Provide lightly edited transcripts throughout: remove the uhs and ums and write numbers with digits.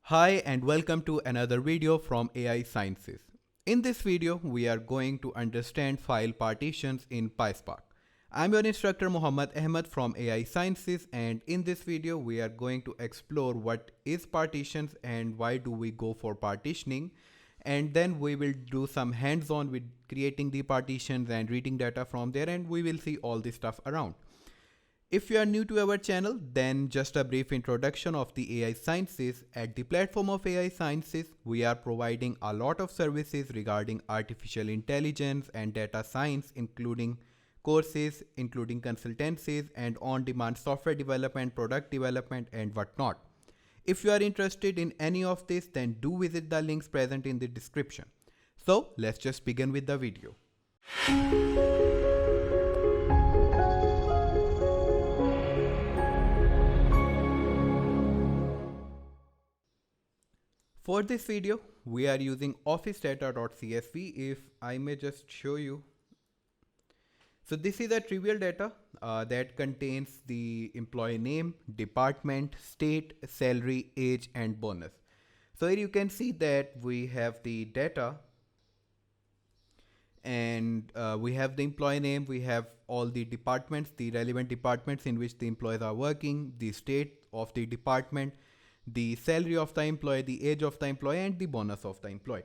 Hi and welcome to another video from AI Sciences. In this video, we are going to understand file partitions in PySpark. I'm your instructor Muhammad Ahmed from AI Sciences, and in this video, we are going to explore what is partitions and why do we go for partitioning, and then we will do some hands-on with creating the partitions and reading data from there, and we will see all this stuff around. If you are new to our channel, then just a brief introduction of the AI Sciences. At the platform of AI Sciences, we are providing a lot of services regarding artificial intelligence and data science, including courses, including consultancies, and on-demand software development, product development, and whatnot. If you are interested in any of this, then do visit the links present in the description. So let's just begin with the video. For this video, we are using officedata.csv. If I may just show you. So this is a trivial data that contains the employee name, department, state, salary, age, and bonus. So here you can see that we have the data and we have the employee name, we have all the departments, the relevant departments in which the employees are working, the state of the department, the salary of the employee, the age of the employee, and the bonus of the employee.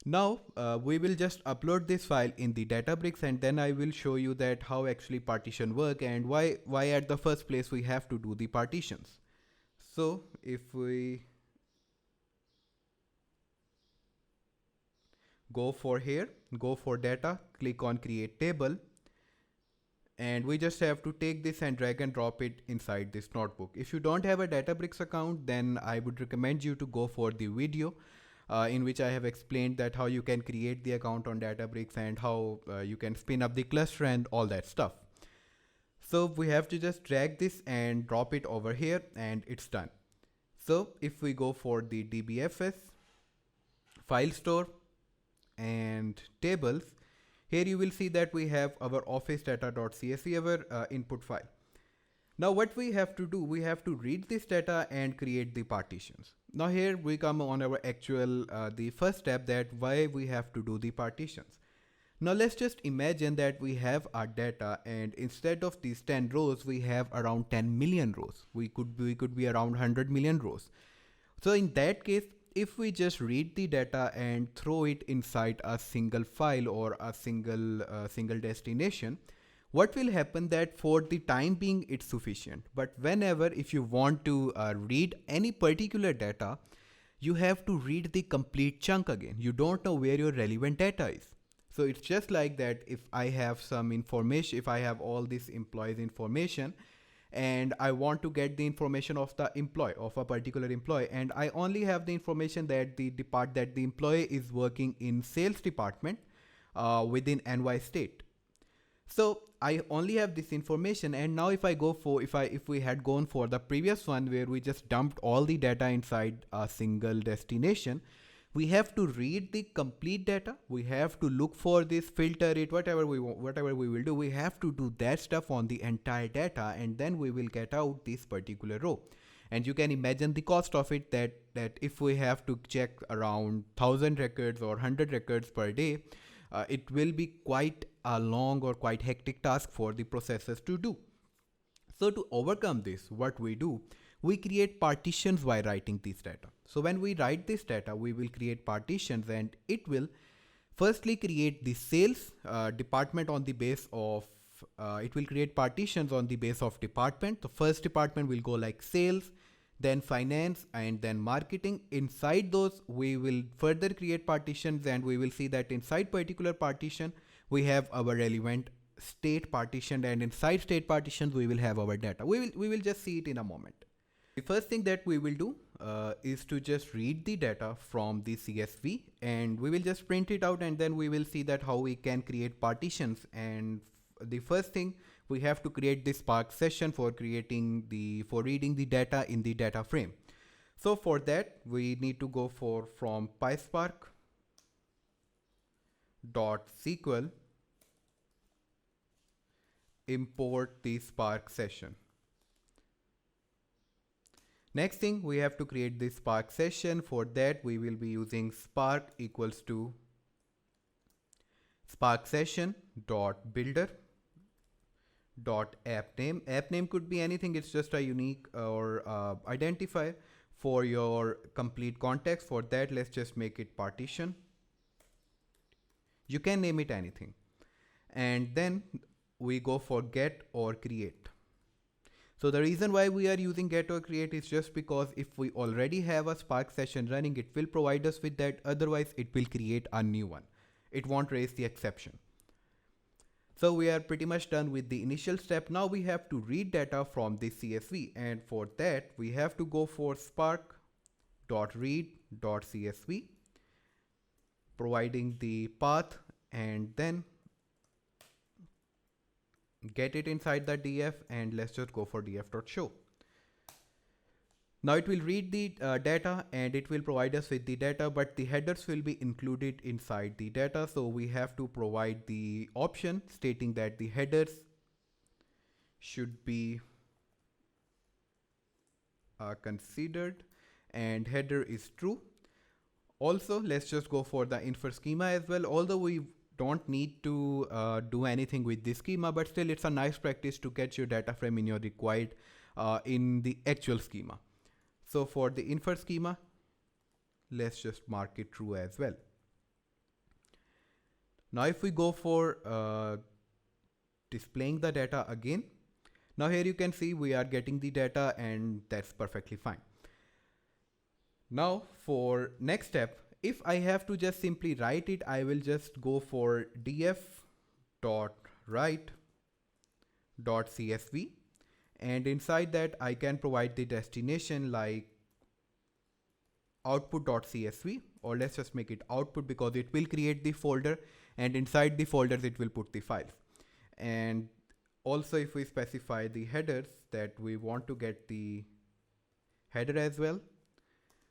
Now we will just upload this file in the Databricks, and then I will show you that how actually partition work and why at the first place we have to do the partitions. So if we go for here, go for data, click on create table, and we just have to take this and drag and drop it inside this notebook. If you don't have a Databricks account, then I would recommend you to go for the video in which I have explained that how you can create the account on Databricks and how you can spin up the cluster and all that stuff. So we have to just drag this and drop it over here and it's done. So if we go for the DBFS, file store and tables, here you will see that we have our officedata.csv, our input file. Now what we have to do, we have to read this data and create the partitions. Now here we come on our actual, the first step, that why we have to do the partitions. Now let's just imagine that we have our data and instead of these 10 rows, we have around 10 million rows. We could be around 100 million rows. So in that case, if we just read the data and throw it inside a single file or a single destination, what will happen that for the time being it's sufficient. But whenever if you want to read any particular data, you have to read the complete chunk again. You don't know where your relevant data is. So it's just like that. If I have some information, if I have all this employees information, and I want to get the information of the employee, of a particular employee, and I only have the information that the employee is working in sales department within NY state. So I only have this information, and now if I go for, if we had gone for the previous one where we just dumped all the data inside a single destination, we have to read the complete data. We have to look for this, filter it, whatever we want, whatever we will do. We have to do that stuff on the entire data, and then we will get out this particular row. And you can imagine the cost of it, that if we have to check around 1000 records or 100 records per day, it will be quite a long or quite hectic task for the processors to do. So to overcome this, what we do, we create partitions while writing this data. So when we write this data, we will create partitions, and it will firstly create the sales department on the base of, it will create partitions on the base of department. The first department will go like sales, then finance, and then marketing. Inside those, we will further create partitions, and we will see that inside particular partition, we have our relevant state partition, and inside state partitions, we will have our data. We will just see it in a moment. The first thing that we will do is to just read the data from the CSV, and we will just print it out, and then we will see that how we can create partitions. And the first thing, we have to create this Spark session for reading the data in the data frame. So for that, we need to go from PySpark.sql import the Spark session. Next thing, we have to create this Spark session. For that, we will be using Spark equals to Spark session dot builder dot app name. App name could be anything. It's just a unique or identifier for your complete context. For that, let's just make it partition. You can name it anything. And then we go for get or create. So the reason why we are using get or create is just because if we already have a Spark session running, it will provide us with that. Otherwise, it will create a new one. It won't raise the exception. So we are pretty much done with the initial step. Now we have to read data from this CSV. And for that, we have to go for spark.read.csv, providing the path, and then get it inside the df, and let's just go for df.show. Now it will read the data and it will provide us with the data, but the headers will be included inside the data. So we have to provide the option stating that the headers should be considered and header is true. Also, let's just go for the infer schema as well. Although we don't need to do anything with this schema, but still it's a nice practice to get your data frame in your required in the actual schema. So for the infer schema, let's just mark it true as well. Now if we go for displaying the data again, now here you can see we are getting the data and that's perfectly fine. Now for next step, if I have to just simply write it, I will just go for df.write.csv, and inside that I can provide the destination like output.csv, or let's just make it output because it will create the folder, and inside the folders it will put the files. And also if we specify the headers that we want to get the header as well,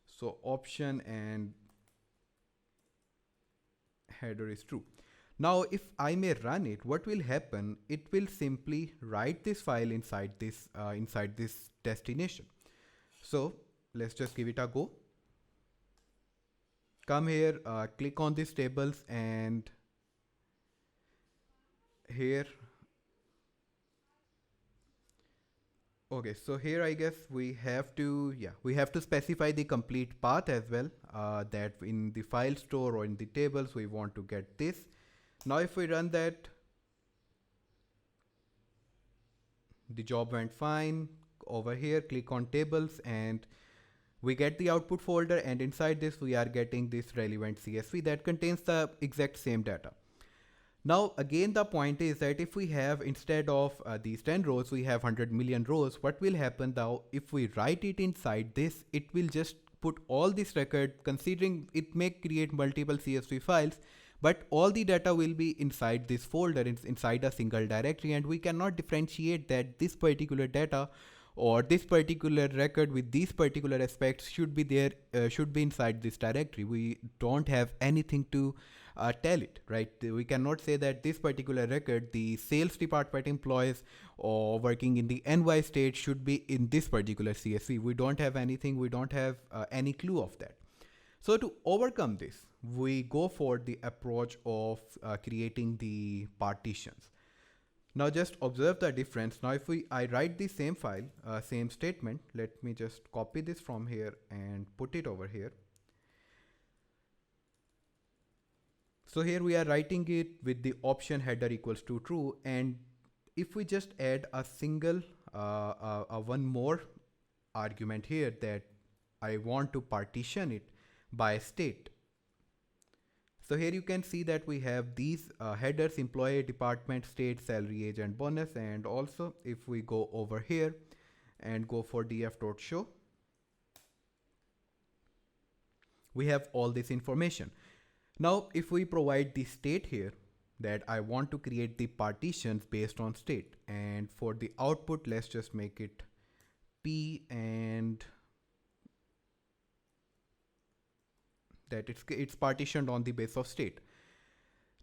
so option and header is true. Now if I may run it, what will happen, it will simply write this file inside this destination. So let's just give it a go. Come here, click on these tables, and here, okay, so here I guess we have to specify the complete path as well, that in the file store or in the tables we want to get this. Now if we run that, the job went fine. Over here, click on tables and we get the output folder, and inside this we are getting this relevant CSV that contains the exact same data. Now again, the point is that if we have, instead of these 10 rows, we have 100 million rows, what will happen now if we write it inside this, it will just put all this record, considering it may create multiple CSV files, but all the data will be inside this folder, inside a single directory, and we cannot differentiate that this particular data or this particular record with these particular aspects should be there, should be inside this directory. We don't have anything to tell it, right? We cannot say that this particular record, the sales department employees or working in the NY state should be in this particular CSV. We don't have anything, we don't have any clue of that. So to overcome this, we go for the approach of creating the partitions. Now just observe the difference. Now if I write the same file, same statement, let me just copy this from here and put it over here. So here we are writing it with the option header equals to true, and if we just add a single one more argument here, that I want to partition it by state. So here you can see that we have these headers: employee, department, state, salary, age, and bonus. And also if we go over here and go for df.show, we have all this information. Now if we provide the state here, that I want to create the partitions based on state, and for the output, let's just make it P, and that it's partitioned on the base of state.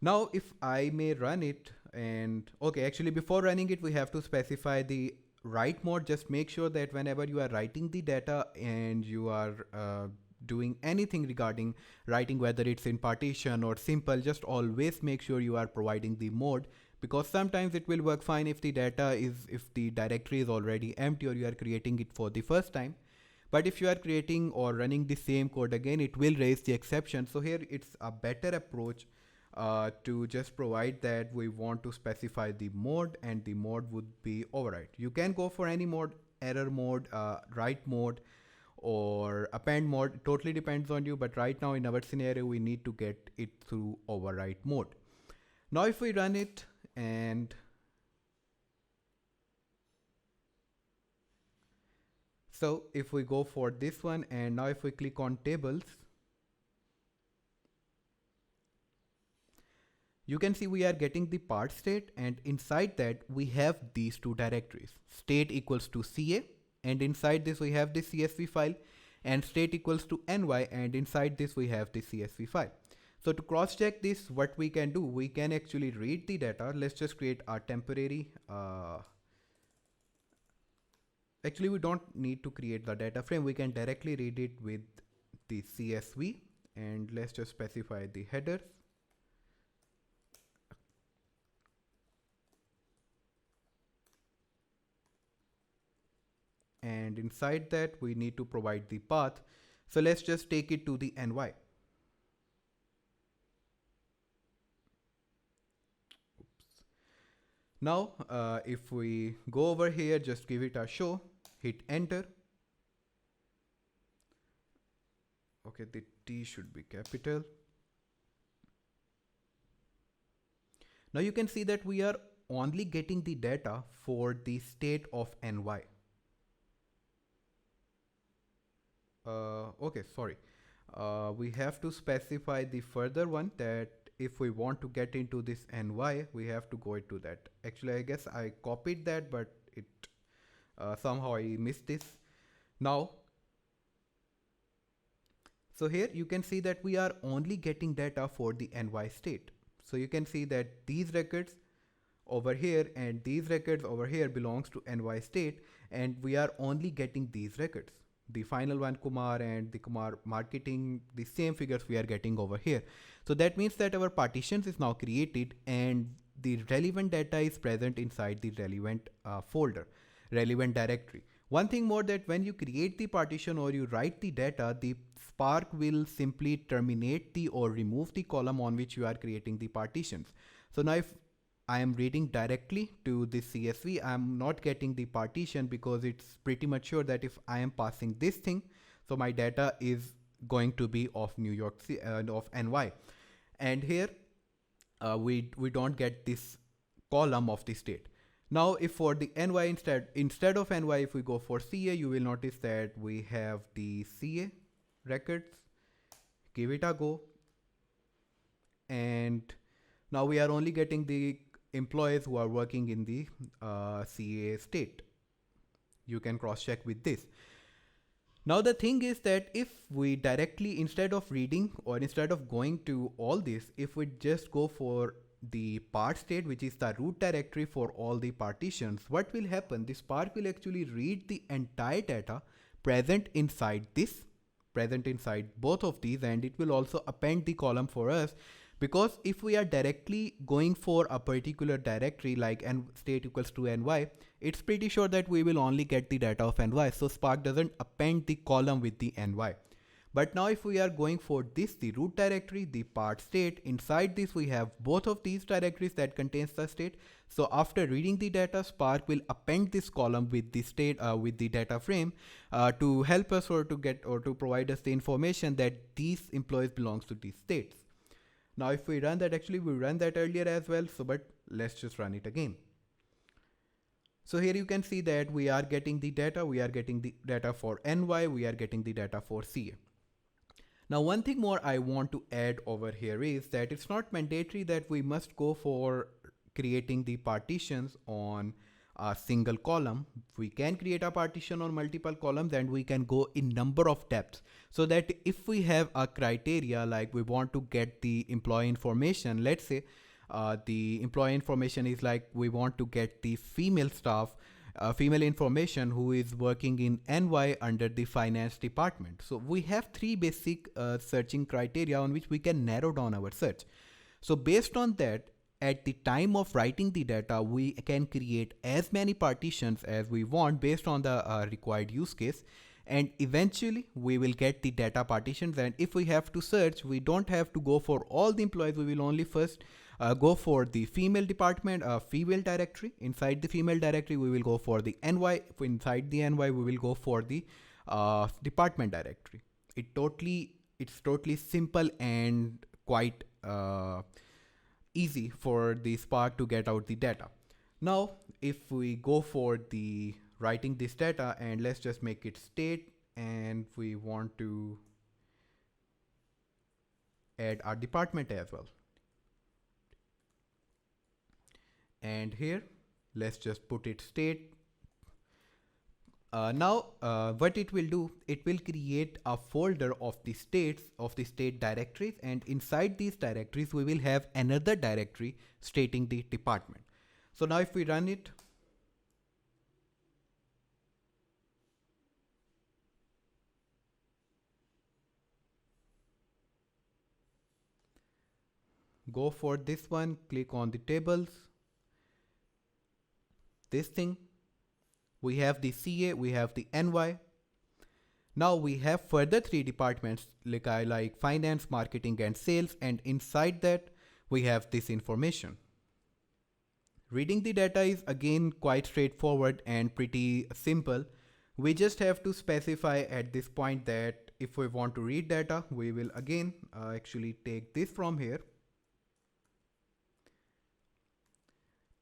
Now if I may run it, and okay, actually before running it, we have to specify the write mode, just make sure that whenever you are writing the data and you are doing anything regarding writing, whether it's in partition or simple, just always make sure you are providing the mode, because sometimes it will work fine if the data is, if the directory is already empty or you are creating it for the first time. But if you are creating or running the same code again, it will raise the exception. So here it's a better approach to just provide that we want to specify the mode, and the mode would be override. You can go for any mode, error mode, write mode, or append mode. Totally depends on you, but right now in our scenario we need to get it through override mode. Now if we run it, and so if we go for this one, and now if we click on tables, you can see we are getting the part state, and inside that we have these two directories, state equals to CA, and inside this we have the CSV file, and state equals to NY, and inside this we have the CSV file. So to cross check this, what we can do, we can actually read the data. Let's just create a temporary, actually we don't need to create the data frame, we can directly read it with the CSV, and let's just specify the headers. And inside that we need to provide the path. So let's just take it to the NY. Oops. Now if we go over here, just give it a show, hit enter. Okay, the T should be capital. Now you can see that we are only getting the data for the state of NY. Okay, sorry. We have to specify the further one, that if we want to get into this NY, we have to go into that. Actually, I guess I copied that, but it somehow I missed this. Now, so here you can see that we are only getting data for the NY state. So you can see that these records over here and these records over here belongs to NY state, and we are only getting these records. The final one, Kumar, and the Kumar marketing, the same figures we are getting over here. So that means that our partitions is now created, and the relevant data is present inside the relevant folder, relevant directory. One thing more, that when you create the partition or you write the data, the Spark will simply terminate the or remove the column on which you are creating the partitions. So now if I am reading directly to the CSV, I am not getting the partition, because it's pretty much sure that if I am passing this thing, so my data is going to be of New York City, of NY. And here we don't get this column of the state. Now if for the NY, instead of NY, if we go for CA, you will notice that we have the CA records. Give it a go, and now we are only getting the employees who are working in the CA state. You can cross check with this. Now the thing is that if we directly, instead of reading or instead of going to all this, if we just go for the part state, which is the root directory for all the partitions, what will happen? The Spark will actually read the entire data present inside this, present inside both of these, and it will also append the column for us. Because if we are directly going for a particular directory like state equals to NY, it's pretty sure that we will only get the data of NY. So Spark doesn't append the column with the NY. But now if we are going for this, the root directory, the part state, inside this we have both of these directories that contains the state. So after reading the data, Spark will append this column with the state, with the data frame to help us or to get or to provide us the information that these employees belongs to these states. Now if we run that, actually we ran that earlier as well, so but let's just run it again. So here you can see that we are getting the data, we are getting the data for NY, we are getting the data for CA. Now one thing more I want to add over here is that it's not mandatory that we must go for creating the partitions on a single column. We can create a partition on multiple columns, and we can go in number of depths, so that if we have a criteria like we want to get the employee information, let's say the employee information is like we want to get the female staff female information who is working in NY under the finance department. So we have three basic searching criteria on which we can narrow down our search. So based on that, at the time of writing the data, we can create as many partitions as we want based on the required use case. And eventually we will get the data partitions. And if we have to search, we don't have to go for all the employees. We will only first go for the female department, female directory. Inside the female directory, we will go for the NY. Inside the NY, we will go for the department directory. It's totally simple and quite easy for the Spark to get out the data. Now, if we go for the writing this data, and let's just make it state, and we want to add our department as well. And here, let's just put it state. Now, what it will do, it will create a folder of the states of the state directories, and inside these directories, we will have another directory stating the department. So now if we run it, go for this one, click on the tables, this thing, we have the CA, we have the NY. Now we have further three departments like finance, marketing and sales, and inside that we have this information. Reading the data is again quite straightforward and pretty simple. We just have to specify at this point that if we want to read data, we will again actually take this from here.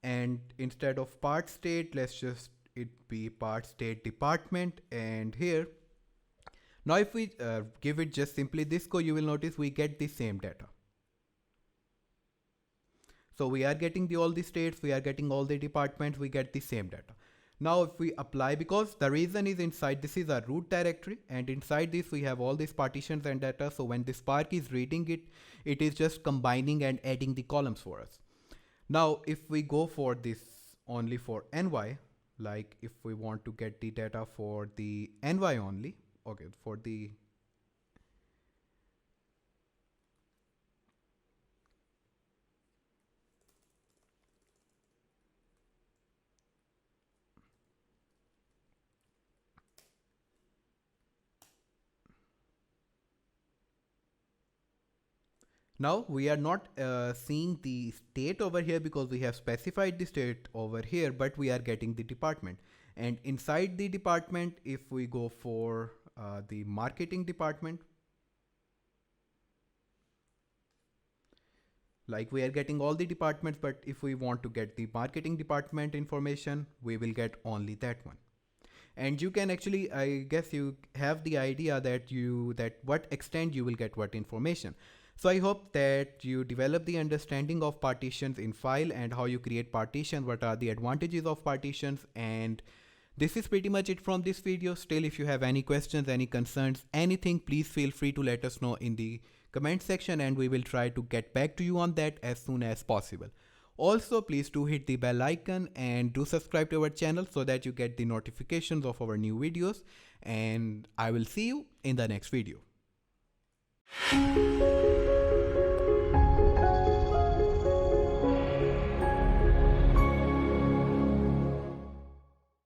And instead of part state, let's just it be part state department. And here, now if we give it just simply this code, you will notice we get the same data. So we are getting all the states, we are getting all the departments, we get the same data. Now if we apply, because the reason is inside this is a root directory, and inside this we have all these partitions and data. So when the Spark is reading it, it is just combining and adding the columns for us. Now if we go for this only for NY, like if we want to get the data for the NY only, okay, for the now we are not seeing the state over here because we have specified the state over here, but we are getting the department. And inside the department, if we go for the marketing department, like we are getting all the departments, but if we want to get the marketing department information, we will get only that one. And you can actually, I guess you have the idea that what extent you will get what information. So I hope that you develop the understanding of partitions in file and how you create partitions, what are the advantages of partitions. And this is pretty much it from this video. Still, if you have any questions, any concerns, anything, please feel free to let us know in the comment section, and we will try to get back to you on that as soon as possible. Also, please do hit the bell icon and do subscribe to our channel so that you get the notifications of our new videos. And I will see you in the next video.